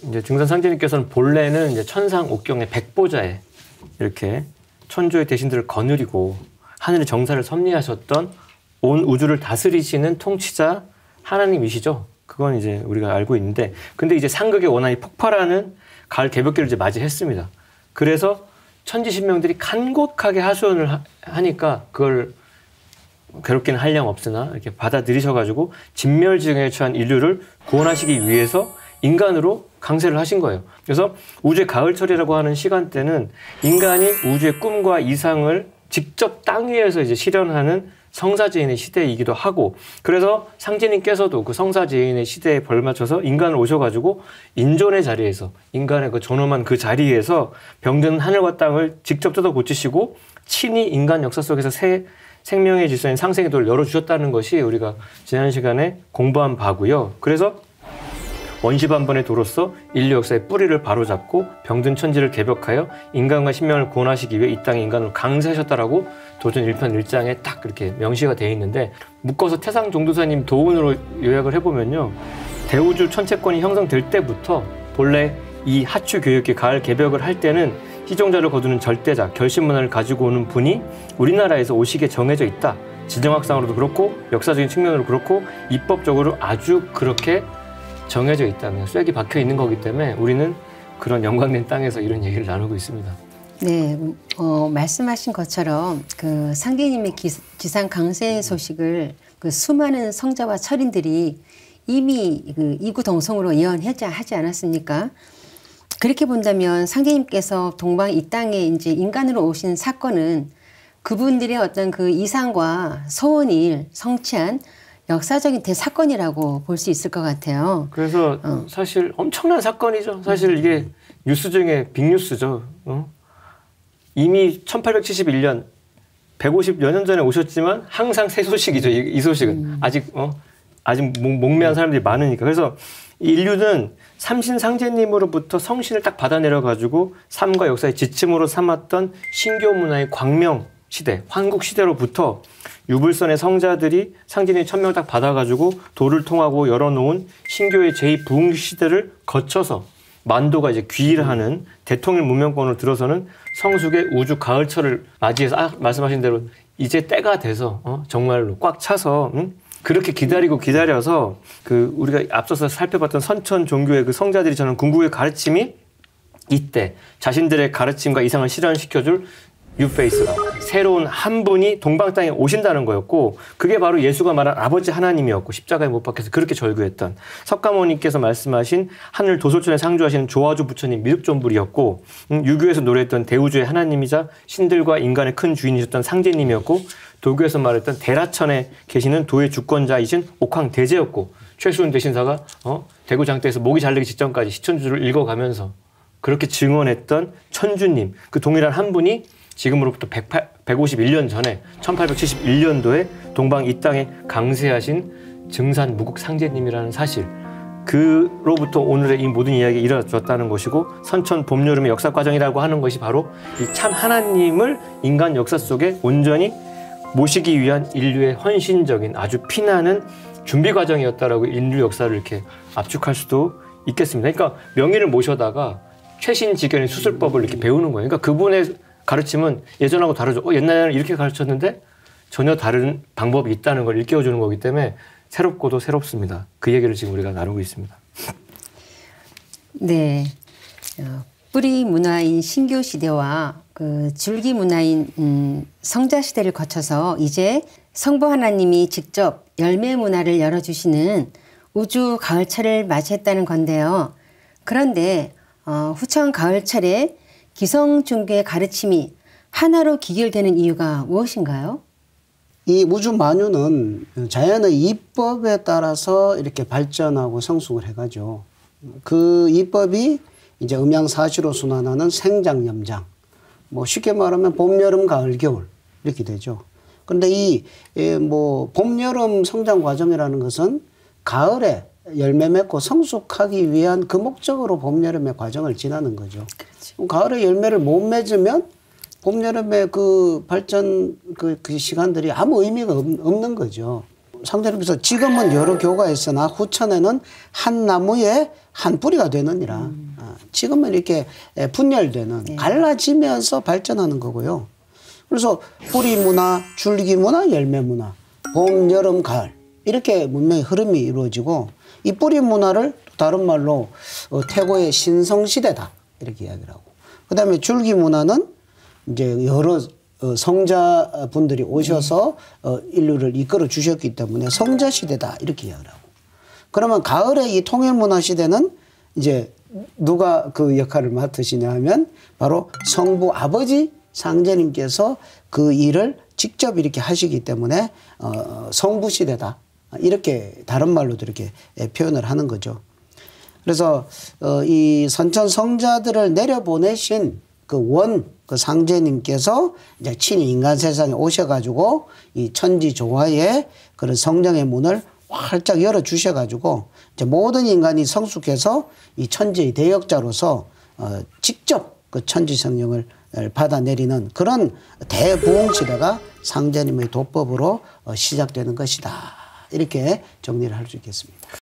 이제 증산상제님께서는 본래는 이제 천상 옥경의 백보자에 이렇게 천조의 대신들을 거느리고 하늘의 정사를 섭리하셨던 온 우주를 다스리시는 통치자 하나님이시죠. 그건 이제 우리가 알고 있는데, 근데 이제 상극의 원한이 폭발하는 가을 개벽기를 이제 맞이했습니다. 그래서 천지신명들이 간곡하게 하소연을 하니까 그걸 괴롭기는 한량 없으나 이렇게 받아들이셔가지고 진멸지경에 처한 인류를 구원하시기 위해서 인간으로 강세를 하신 거예요. 그래서 우주의 가을철이라고 하는 시간대는 인간이 우주의 꿈과 이상을 직접 땅 위에서 이제 실현하는 성사제인의 시대이기도 하고, 그래서 상제님께서도 그 성사제인의 시대에 벌맞춰서 인간을 오셔가지고 인존의 자리에서, 인간의 그 존엄한 그 자리에서 병드는 하늘과 땅을 직접 뜯어 고치시고 친히 인간 역사 속에서 새 생명의 질서인 상생의 도를 열어주셨다는 것이 우리가 지난 시간에 공부한 바고요. 그래서 원시반번의 도로서 인류 역사의 뿌리를 바로잡고 병든 천지를 개벽하여 인간과 신명을 구원하시기 위해 이 땅에 인간을 강세하셨다라고 도전 1편 1장에 딱 그렇게 명시가 되어 있는데, 묶어서 태상종도사님 도운으로 요약을 해보면요, 대우주 천체권이 형성될 때부터 본래 이 하추 교육기 가을 개벽을 할 때는 희종자를 거두는 절대자, 결심문화를 가지고 오는 분이 우리나라에서 오시게 정해져 있다. 지정학상으로도 그렇고 역사적인 측면으로 그렇고 입법적으로 아주 그렇게 정해져 있다면 쐐기 박혀 있는 거기 때문에 우리는 그런 영광된 땅에서 이런 얘기를 나누고 있습니다. 네, 말씀하신 것처럼 그 상계님의 기상 강세 소식을 그 수많은 성자와 철인들이 이미 그 이구동성으로 예언하지 않았습니까? 그렇게 본다면 상계님께서 동방 이 땅에 이제 인간으로 오신 사건은 그분들의 어떤 그 이상과 소원을 성취한 역사적인 대사건이라고 볼 수 있을 것 같아요. 그래서 사실 엄청난 사건이죠. 사실 이게 뉴스 중에 빅뉴스죠. 이미 1871년 150여 년 전에 오셨지만 항상 새 소식이죠. 이 소식은 아직 목매한 사람들이 많으니까. 그래서 인류는 삼신상제님으로부터 성신을 딱 받아내려 가지고 삶과 역사의 지침으로 삼았던 신교 문화의 광명 시대, 환국 시대로부터 유불선의 성자들이 상제님 천명을 딱 받아가지고 도를 통하고 열어놓은 신교의 제2부흥 시대를 거쳐서 만도가 이제 귀일하는 대통일 문명권으로 들어서는 성숙의 우주 가을철을 맞이해서 말씀하신 대로 이제 때가 돼서 정말로 꽉 차서 그렇게 기다려서 그 우리가 앞서서 살펴봤던 선천 종교의 그 성자들이 저는 궁극의 가르침이 이때 자신들의 가르침과 이상을 실현시켜줄 뉴페이스가 새로운 한 분이 동방 땅에 오신다는 거였고, 그게 바로 예수가 말한 아버지 하나님이었고 십자가에 못 박혀서 그렇게 절규했던 석가모니께서 말씀하신 하늘 도솔천에 상주하시는 조화주 부처님 미륵존불이었고, 유교에서 노래했던 대우주의 하나님이자 신들과 인간의 큰 주인이셨던 상제님이었고, 도교에서 말했던 대라천에 계시는 도의 주권자이신 옥황대제였고, 최수훈 대신사가 대구 장터에서 목이 잘리기 직전까지 시천주를 읽어가면서 그렇게 증언했던 천주님, 그 동일한 한 분이 지금으로부터 151년 전에 1871년도에 동방 이 땅에 강세하신 증산 무국 상제님이라는 사실, 그로부터 오늘의 이 모든 이야기가 이루어졌다는 것이고, 선천 봄 여름의 역사 과정이라고 하는 것이 바로 이 참 하나님을 인간 역사 속에 온전히 모시기 위한 인류의 헌신적인 아주 피나는 준비 과정이었다라고 인류 역사를 이렇게 압축할 수도 있겠습니다. 그러니까 명의를 모셔다가 최신지견의 수술법을 이렇게 배우는 거예요. 그러니까 그분의 가르침은 예전하고 다르죠. 옛날에는 이렇게 가르쳤는데 전혀 다른 방법이 있다는 걸 일깨워주는 거기 때문에 새롭고도 새롭습니다. 그 얘기를 지금 우리가 나누고 있습니다. 네, 뿌리 문화인 신교 시대와 그 줄기 문화인 성자 시대를 거쳐서 이제 성부 하나님이 직접 열매 문화를 열어주시는 우주 가을철을 맞이했다는 건데요. 그런데 후천 가을철에 기성 종교의 가르침이 하나로 기결되는 이유가 무엇인가요? 이 우주 만유는 자연의 이법에 따라서 이렇게 발전하고 성숙을 해가죠. 그 이법이 이제 음양사시로 순환하는 생장, 염장. 뭐 쉽게 말하면 봄, 여름, 가을, 겨울 이렇게 되죠. 그런데 이 봄, 여름 성장 과정이라는 것은 가을에 열매 맺고 성숙하기 위한 그 목적으로 봄, 여름의 과정을 지나는 거죠. 그렇죠. 가을에 열매를 못 맺으면 봄, 여름의 그 발전 그 시간들이 아무 의미가 없는 거죠. 상제님께서 지금은 여러 교가 있으나 후천에는 한 나무에 한 뿌리가 되느니라. 지금은 이렇게 분열되는 갈라지면서 발전하는 거고요. 그래서 뿌리 문화, 줄기 문화, 열매 문화, 봄, 여름, 가을 이렇게 문명의 흐름이 이루어지고 이 뿌리 문화를 다른 말로 태고의 신성시대다 이렇게 이야기를 하고 그다음에 줄기 문화는 이제 여러 성자분들이 오셔서 인류를 이끌어 주셨기 때문에 성자 시대다 이렇게 이야기를 하고 그러면 가을의 이 통일 문화 시대는 이제 누가 그 역할을 맡으시냐 하면 바로 성부 아버지 상제님께서 그 일을 직접 이렇게 하시기 때문에 성부 시대다 이렇게 다른 말로도 이렇게 표현을 하는 거죠. 그래서 이 선천 성자들을 내려보내신 그 상제님께서 이제 친히 인간 세상에 오셔가지고 이 천지 조화의 그런 성장의 문을 활짝 열어 주셔가지고 이제 모든 인간이 성숙해서 이 천지의 대역자로서 직접 그 천지 성령을 받아내리는 그런 대부흥 시대가 상제님의 도법으로 시작되는 것이다. 이렇게 정리를 할 수 있겠습니다.